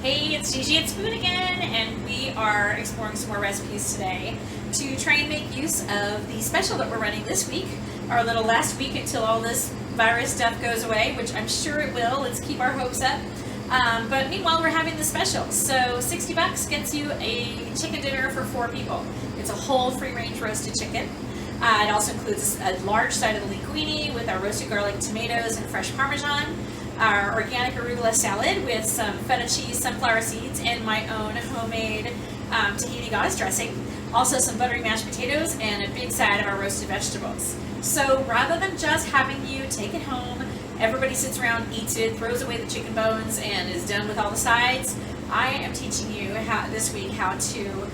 Hey, it's Gigi and Spoon again, and we are exploring some more recipes today to try and make use of the special that we're running this week, our little last week until all this virus stuff goes away, which I'm sure it will. Let's keep our hopes up. But meanwhile, we're having the special. So $60 gets you a chicken dinner for 4 people. It's a whole free-range roasted chicken. It also includes a large side of the linguine with our roasted garlic, tomatoes, and fresh Parmesan, our organic arugula salad with some feta cheese, sunflower seeds, and my own homemade tahini goddess dressing. Also some buttery mashed potatoes and a big side of our roasted vegetables. So rather than just having you take it home, everybody sits around, eats it, throws away the chicken bones, and is done with all the sides, I am teaching you this week how to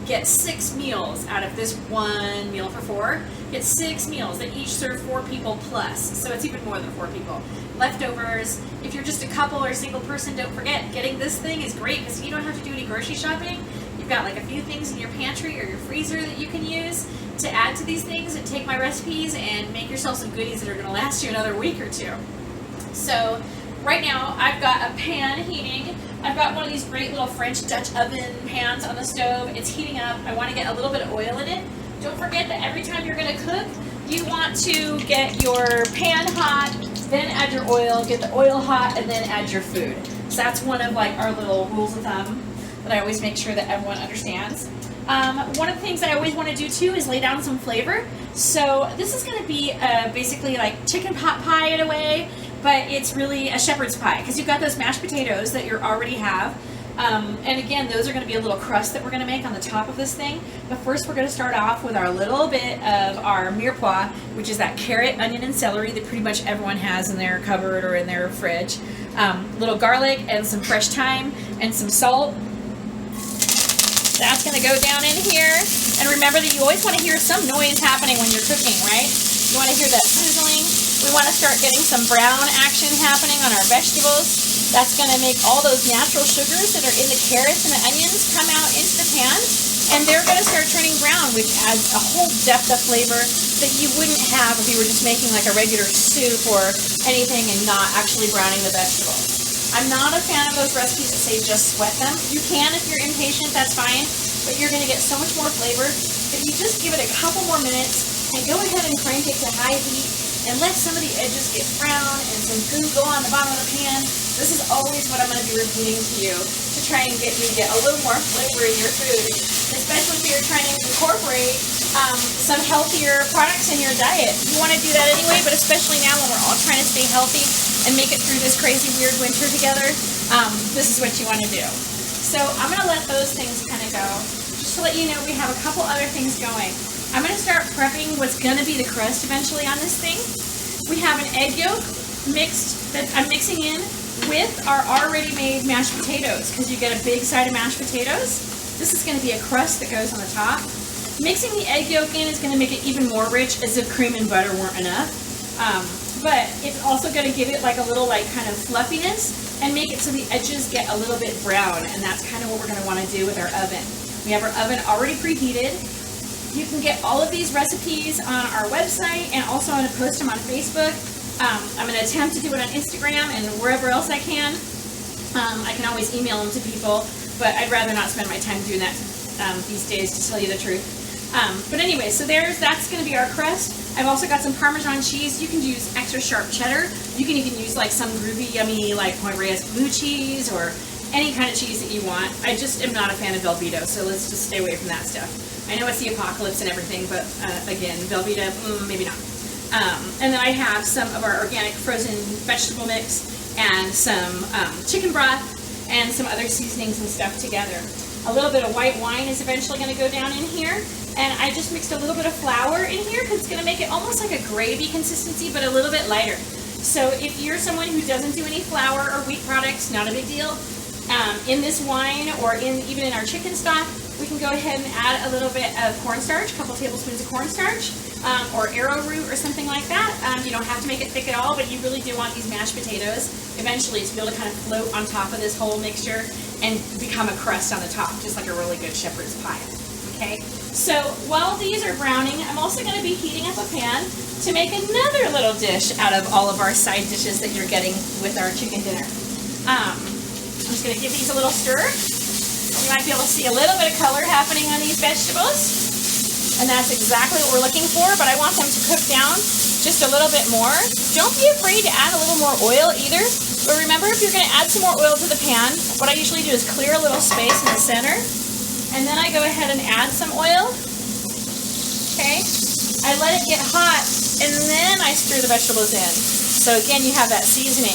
get 6 meals out of this one meal for 4. Get 6 meals that each serve 4 people plus, so it's even more than 4 people. Leftovers, if you're just a couple or a single person, don't forget, getting this thing is great because you don't have to do any grocery shopping. You've got like a few things in your pantry or your freezer that you can use to add to these things and take my recipes and make yourself some goodies that are going to last you another week or 2. So right now I've got a pan heating. I've got one of these great little French Dutch oven pans on the stove. It's heating up. I want to get a little bit of oil in it. Don't forget that every time you're going to cook, you want to get your pan hot, then add your oil, get the oil hot, and then add your food. So that's one of like our little rules of thumb that I always make sure that everyone understands. One of the things I always want to do too is lay down some flavor. So this is going to be basically like chicken pot pie in a way, but it's really a shepherd's pie because you've got those mashed potatoes that you already have. And again, those are going to be a little crust that we're going to make on the top of this thing. But first we're going to start off with our little bit of our mirepoix, which is that carrot, onion, and celery that pretty much everyone has in their cupboard or in their fridge. Little garlic and some fresh thyme and some salt. That's going to go down in here. And remember that you always want to hear some noise happening when you're cooking, right? You want to hear that sizzling. We want to start getting some brown action happening on our vegetables. That's going to make all those natural sugars that are in the carrots and the onions come out into the pan, and they're going to start turning brown, which adds a whole depth of flavor that you wouldn't have if you were just making like a regular soup or anything and not actually browning the vegetables. I'm not a fan of those recipes that say just sweat them. You can if you're impatient, that's fine, but you're going to get so much more flavor if you just give it a couple more minutes and go ahead and crank it to high heat and let some of the edges get brown and some goo go on the bottom of the pan. This is always what I'm going to be repeating to you to try and get you to get a little more flavor in your food, especially if you're trying to incorporate some healthier products in your diet. You want to do that anyway, but especially now when we're all trying to stay healthy and make it through this crazy weird winter together, this is what you want to do. So I'm going to let those things kind of go. Just to let you know, we have a couple other things going. I'm going to start prepping what's going to be the crust eventually on this thing. We have an egg yolk mixed that I'm mixing in with our already made mashed potatoes because you get a big side of mashed potatoes. This is going to be a crust that goes on the top. Mixing the egg yolk in is going to make it even more rich as if cream and butter weren't enough. But it's also going to give it like a little like kind of fluffiness and make it so the edges get a little bit brown, and that's kind of what we're going to want to do with our oven. We have our oven already preheated. You can get all of these recipes on our website, and also I'm going to post them on Facebook. I'm going to attempt to do it on Instagram and wherever else I can. I can always email them to people, but I'd rather not spend my time doing that these days, to tell you the truth. But anyway, so that's going to be our crust. I've also got some Parmesan cheese. You can use extra sharp cheddar. You can even use like some groovy, yummy, like Point Reyes blue cheese or any kind of cheese that you want. I just am not a fan of Velveeta, so let's just stay away from that stuff. I know it's the apocalypse and everything, but again, Velveeta, maybe not. And then I have some of our organic frozen vegetable mix and some chicken broth and some other seasonings and stuff together. A little bit of white wine is eventually going to go down in here. And I just mixed a little bit of flour in here because it's going to make it almost like a gravy consistency, but a little bit lighter. So if you're someone who doesn't do any flour or wheat products, not a big deal. In this wine or even in our chicken stock, we can go ahead and add a little bit of cornstarch, a couple tablespoons of cornstarch, or arrowroot or something like that. You don't have to make it thick at all, but you really do want these mashed potatoes eventually to be able to kind of float on top of this whole mixture and become a crust on the top, just like a really good shepherd's pie. Okay, so while these are browning, I'm also going to be heating up a pan to make another little dish out of all of our side dishes that you're getting with our chicken dinner. I'm just going to give these a little stir. You might be able to see a little bit of color happening on these vegetables. And that's exactly what we're looking for, but I want them to cook down just a little bit more. Don't be afraid to add a little more oil either. But remember, if you're going to add some more oil to the pan, what I usually do is clear a little space in the center. And then I go ahead and add some oil. Okay. I let it get hot, and then I stir the vegetables in. So again, you have that seasoning.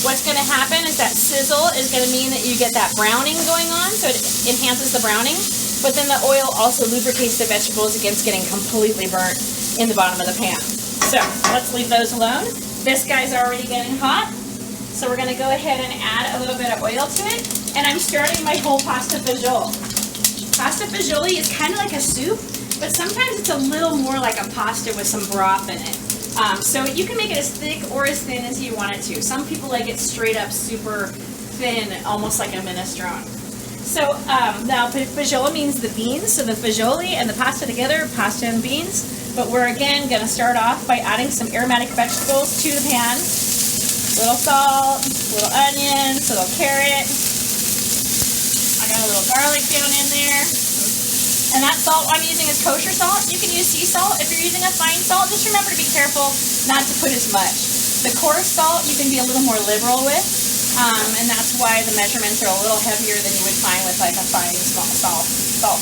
What's going to happen is that sizzle is going to mean that you get that browning going on, so it enhances the browning. But then the oil also lubricates the vegetables against getting completely burnt in the bottom of the pan. So let's leave those alone. This guy's already getting hot. So we're going to go ahead and add a little bit of oil to it. And I'm starting my whole pasta fagioli. Pasta fagioli is kind of like a soup, but sometimes it's a little more like a pasta with some broth in it. So you can make it as thick or as thin as you want it to. Some people like it straight up super thin, almost like a minestrone. So now fagioli means the beans, so the fagioli and the pasta together, pasta and beans. But we're again going to start off by adding some aromatic vegetables to the pan. Little salt, little onions, little carrot. I got a little garlic down in there. And that salt I'm using is kosher salt. You can use sea salt. If you're using a fine salt, just remember to be careful not to put as much. The coarse salt you can be a little more liberal with. And that's why the measurements are a little heavier than you would find with like a fine salt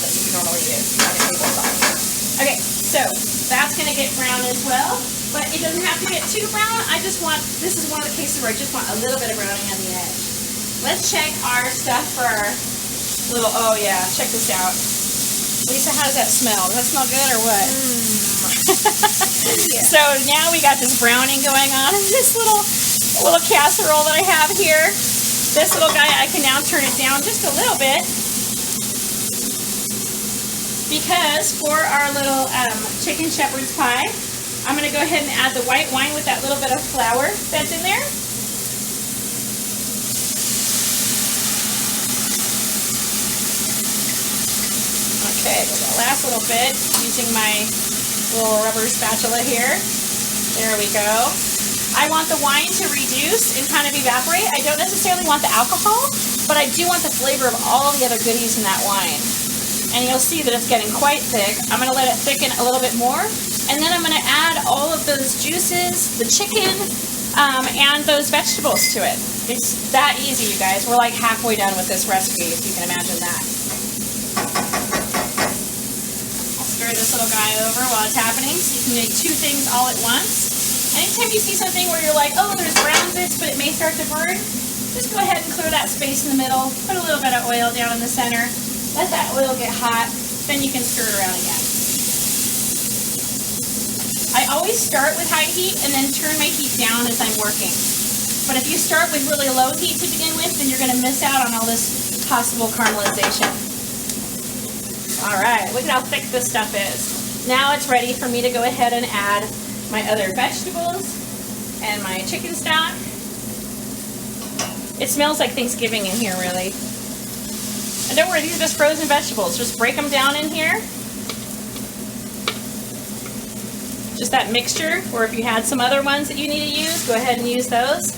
that you normally use, like a table salt. Okay, so that's going to get brown as well, but it doesn't have to get too brown. This is one of the cases where I just want a little bit of browning on the edge. Let's check our stuff for our little, oh yeah, check this out. Lisa, how does that smell? Does that smell good or what? Yeah. So now we got this browning going on in this little casserole that I have here. This little guy, I can now turn it down just a little bit because for our little chicken shepherd's pie, I'm going to go ahead and add the white wine with that little bit of flour that's in there. Okay, the last little bit using my little rubber spatula here. There we go. I want the wine to reduce and kind of evaporate. I don't necessarily want the alcohol, but I do want the flavor of all the other goodies in that wine. And you'll see that it's getting quite thick. I'm going to let it thicken a little bit more, and then I'm going to add all of those juices, the chicken, and those vegetables to it. It's that easy, you guys. We're like halfway done with this recipe, if you can imagine that. I'll stir this little guy over while it's happening, so you can make two things all at once. Anytime you see something where you're like, oh, there's brown bits, but it may start to burn, just go ahead and clear that space in the middle, put a little bit of oil down in the center, let that oil get hot, then you can stir it around again. I always start with high heat and then turn my heat down as I'm working. But if you start with really low heat to begin with, then you're going to miss out on all this possible caramelization. All right, look at how thick this stuff is. Now it's ready for me to go ahead and add my other vegetables and my chicken stock. It smells like Thanksgiving in here, really. And don't worry, these are just frozen vegetables. Just break them down in here. Just that mixture, or if you had some other ones that you need to use, go ahead and use those.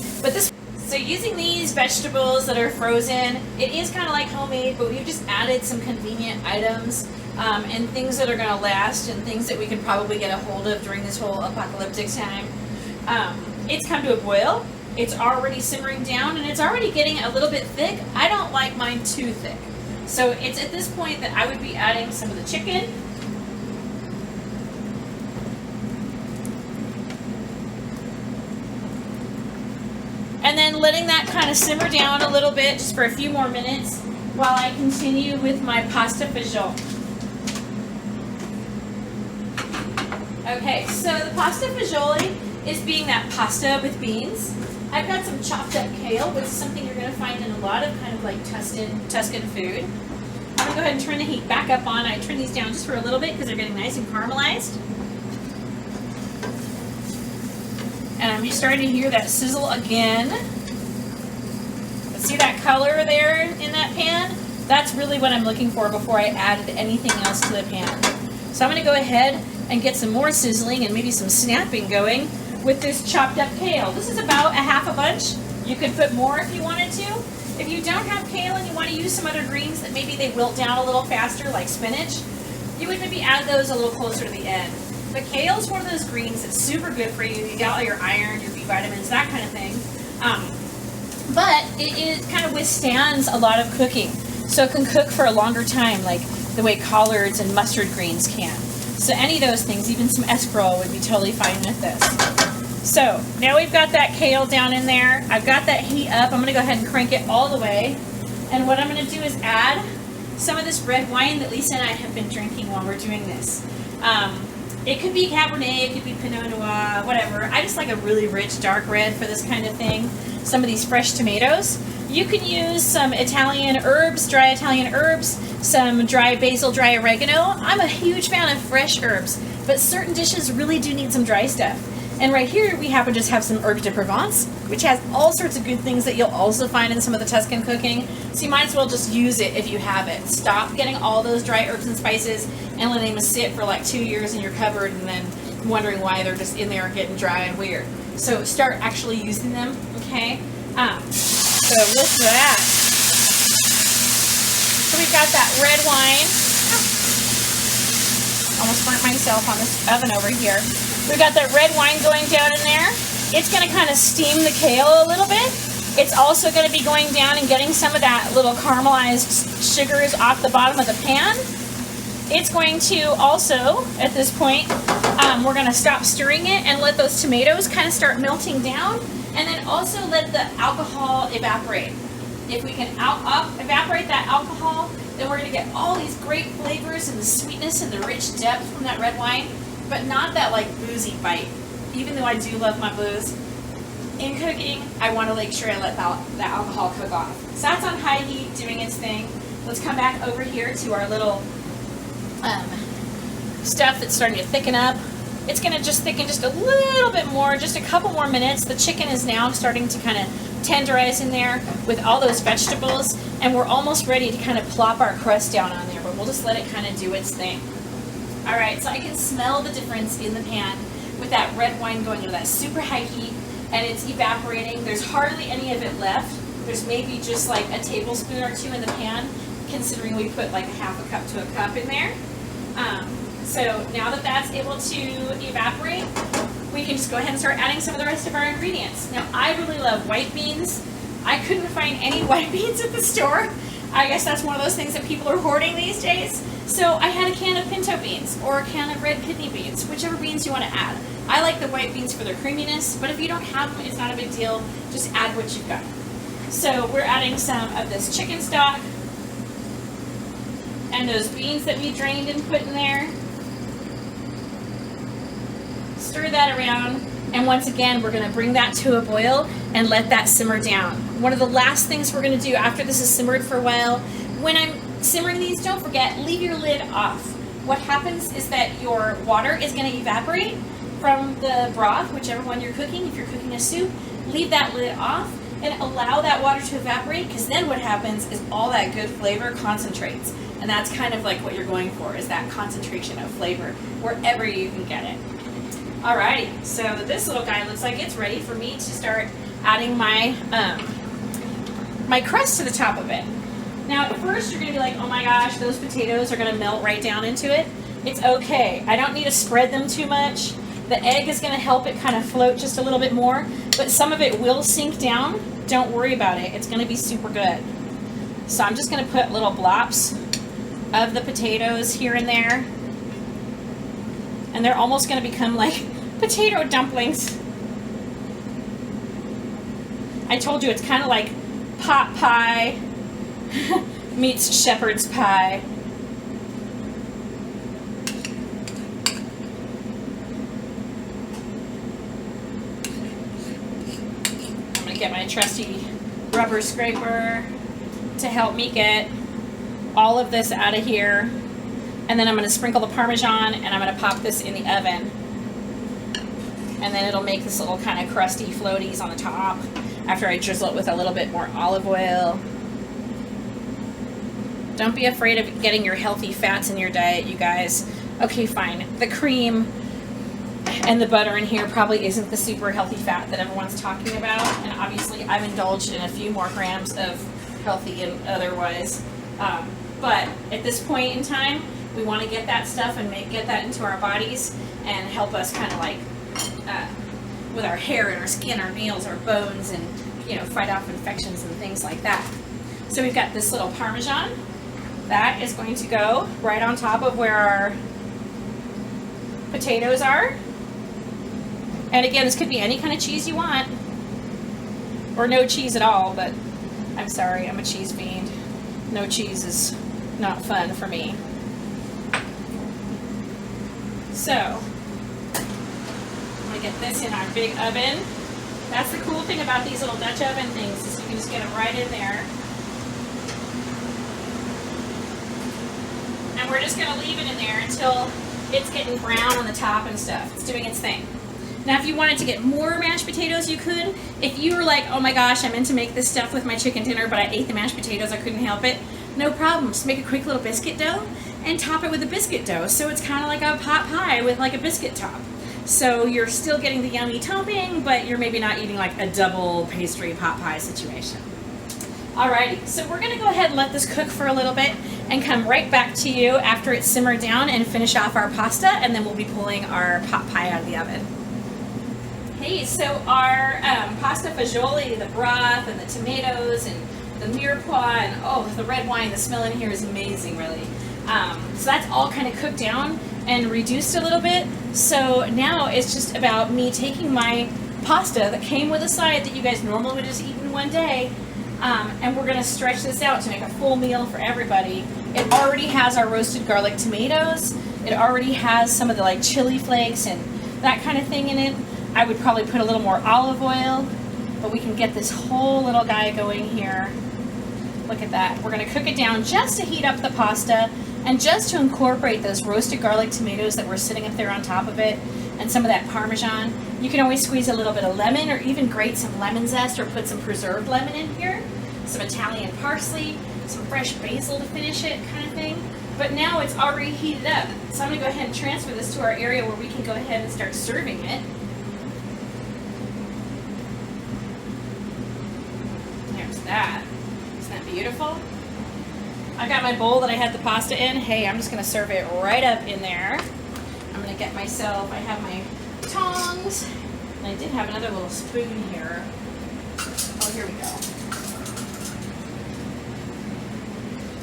So using these vegetables that are frozen, it is kind of like homemade, but we've just added some convenient items and things that are going to last and things that we can probably get a hold of during this whole apocalyptic time. It's come to a boil. It's already simmering down and it's already getting a little bit thick. I don't like mine too thick. So it's at this point that I would be adding some of the chicken. And then letting that kind of simmer down a little bit just for a few more minutes while I continue with my pasta fagioli. Okay, so the pasta fagioli is being that pasta with beans. I've got some chopped up kale, which is something you're going to find in a lot of kind of like Tuscan food. I'm going to go ahead and turn the heat back up on. I turn these down just for a little bit because they're getting nice and caramelized. And I'm starting to hear that sizzle again. But see that color there in that pan? That's really what I'm looking for before I added anything else to the pan. So I'm going to go ahead and get some more sizzling and maybe some snapping going with this chopped up kale. This is about a half a bunch. You could put more if you wanted to. If you don't have kale, want to use some other greens that maybe they wilt down a little faster, like spinach, you would maybe add those a little closer to the end. But kale is one of those greens that's super good for you. You got all your iron, your B vitamins, that kind of thing. But it kind of withstands a lot of cooking. So it can cook for a longer time, like the way collards and mustard greens can. So any of those things, even some escarole would be totally fine with this. So now we've got that kale down in there. I've got that heat up. I'm going to go ahead and crank it all the way. And what I'm going to do is add some of this red wine that Lisa and I have been drinking while we're doing this. It could be Cabernet, it could be Pinot Noir, whatever. I just like a really rich dark red for this kind of thing. Some of these fresh tomatoes. You can use some Italian herbs, dry Italian herbs, some dry basil, dry oregano. I'm a huge fan of fresh herbs, but certain dishes really do need some dry stuff. And right here we happen to just have some herbes de Provence, which has all sorts of good things that you'll also find in some of the Tuscan cooking. So you might as well just use it if you have it. Stop getting all those dry herbs and spices and letting them sit for like 2 years in your cupboard and then wondering why they're just in there getting dry and weird. So start actually using them, okay? So listen to that. So we've got that red wine. Almost burnt myself on this oven over here. We've got that red wine going down in there. It's going to kind of steam the kale a little bit. It's also going to be going down and getting some of that little caramelized sugars off the bottom of the pan. It's going to also, at this point, we're going to stop stirring it and let those tomatoes kind of start melting down, and then also let the alcohol evaporate. If we can evaporate that alcohol, then we're going to get all these great flavors and the sweetness and the rich depth from that red wine, but not that like boozy bite. Even though I do love my booze, in cooking, I want to make sure I let the alcohol cook off. So that's on high heat doing its thing. Let's come back over here to our little stuff that's starting to thicken up. It's going to just thicken just a little bit more, just a couple more minutes. The chicken is now starting to kind of tenderize in there with all those vegetables, and we're almost ready to kind of plop our crust down on there, but we'll just let it kind of do its thing. All right, so I can smell the difference in the pan with that red wine going into that super high heat, and it's evaporating. There's hardly any of it left. There's maybe just like a tablespoon or two in the pan, considering we put like a half a cup to a cup in there. So now that that's able to evaporate, we can just go ahead and start adding some of the rest of our ingredients. Now, I really love white beans. I couldn't find any white beans at the store. I guess that's one of those things that people are hoarding these days. So I had a can of pinto beans or a can of red kidney beans, whichever beans you want to add. I like the white beans for their creaminess, but if you don't have them, it's not a big deal. Just add what you've got. So we're adding some of this chicken stock and those beans that we drained and put in there. Stir that around, and once again we're going to bring that to a boil and let that simmer down. One of the last things we're going to do after this is simmered for a while, when I'm simmering these, don't forget, leave your lid off. What happens is that your water is going to evaporate from the broth, whichever one you're cooking. If you're cooking a soup, leave that lid off and allow that water to evaporate, because then what happens is all that good flavor concentrates, and that's kind of like what you're going for, is that concentration of flavor wherever you can get it. Alrighty, so this little guy looks like it's ready for me to start adding my my crust to the top of it. Now at first you're going to be like, oh my gosh, those potatoes are going to melt right down into it. It's okay. I don't need to spread them too much. The egg is going to help it kind of float just a little bit more, but some of it will sink down. Don't worry about it. It's going to be super good. So I'm just going to put little blops of the potatoes here and there, and they're almost going to become like potato dumplings. I told you it's kind of like pot pie meets shepherd's pie. I'm going to get my trusty rubber scraper to help me get all of this out of here. And then I'm going to sprinkle the Parmesan, and I'm going to pop this in the oven. And then it'll make this little kind of crusty floaties on the top after I drizzle it with a little bit more olive oil. Don't be afraid of getting your healthy fats in your diet, you guys. Okay, fine. The cream and the butter in here probably isn't the super healthy fat that everyone's talking about. And obviously I've indulged in a few more grams of healthy and otherwise. But at this point in time, we want to get that stuff and get that into our bodies and help us kind of like with our hair and our skin, our nails, our bones, and fight off infections and things like that. So we've got this little Parmesan. That is going to go right on top of where our potatoes are. And again, this could be any kind of cheese you want, or no cheese at all, but I'm sorry, I'm a cheese fiend. No cheese is not fun for me. So, I'm going to get this in our big oven. That's the cool thing about these little Dutch oven things, is you can just get them right in there. And we're just going to leave it in there until it's getting brown on the top and stuff. It's doing its thing. Now, if you wanted to get more mashed potatoes, you could. If you were like, oh my gosh, I meant to make this stuff with my chicken dinner, but I ate the mashed potatoes, I couldn't help it. No problem. Just make a quick little biscuit dough and top it with a biscuit dough. So it's kind of like a pot pie with like a biscuit top. So you're still getting the yummy topping, but you're maybe not eating like a double pastry pot pie situation. Alrighty, so we're gonna go ahead and let this cook for a little bit and come right back to you after it's simmered down and finish off our pasta, and then we'll be pulling our pot pie out of the oven. Hey, so our pasta fagioli, the broth and the tomatoes and the mirepoix and oh, the red wine, the smell in here is amazing, really. So that's all kind of cooked down and reduced a little bit. So now it's just about me taking my pasta that came with a side that you guys normally would just eat in one day, and we're going to stretch this out to make a full meal for everybody. It already has our roasted garlic tomatoes. It already has some of the like chili flakes and that kind of thing in it. I would probably put a little more olive oil, but we can get this whole little guy going here. Look at that. We're going to cook it down just to heat up the pasta and just to incorporate those roasted garlic tomatoes that were sitting up there on top of it and some of that Parmesan. You can always squeeze a little bit of lemon or even grate some lemon zest or put some preserved lemon in here, some Italian parsley, some fresh basil to finish it kind of thing. But now it's already heated up. So I'm going to go ahead and transfer this to our area where we can go ahead and start serving it. There's that. Isn't that beautiful? I got my bowl that I had the pasta in. Hey, I'm just going to serve it right up in there. I'm going to get myself, I have my tongs, and I did have another little spoon here. Oh, here we go.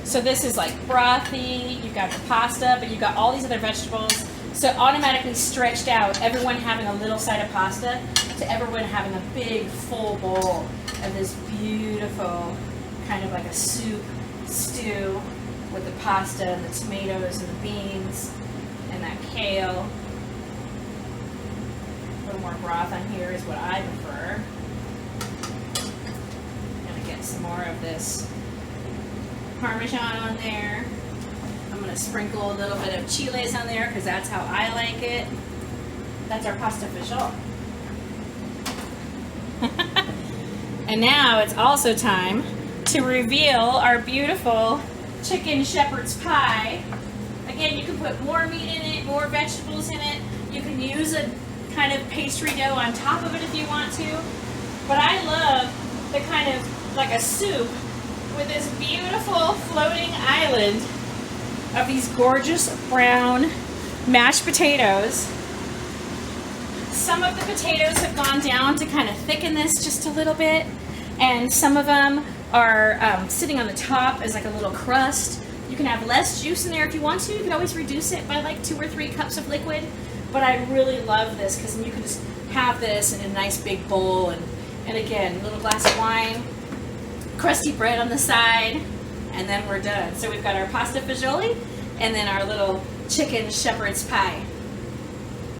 So this is like brothy, you've got the pasta, but you've got all these other vegetables. So automatically stretched out, everyone having a little side of pasta to everyone having a big full bowl of this beautiful kind of like a soup stew with the pasta and the tomatoes and the beans and that kale. A little more broth on here is what I prefer. I'm gonna get some more of this Parmesan on there. I'm gonna sprinkle a little bit of chiles on there because that's how I like it. That's our pasta fagioli. And now it's also time to reveal our beautiful chicken shepherd's pie. Again, you can put more meat in it, more vegetables in it. You can use a kind of pastry dough on top of it if you want to. But I love the kind of like a soup with this beautiful floating island of these gorgeous brown mashed potatoes. Some of the potatoes have gone down to kind of thicken this just a little bit, and some of them are sitting on the top as like a little crust. You can have less juice in there if you want to. You can always reduce it by like 2 or 3 cups of liquid. But I really love this because then you can just have this in a nice big bowl, and again, a little glass of wine, crusty bread on the side, and then we're done. So we've got our pasta fagioli and then our little chicken shepherd's pie.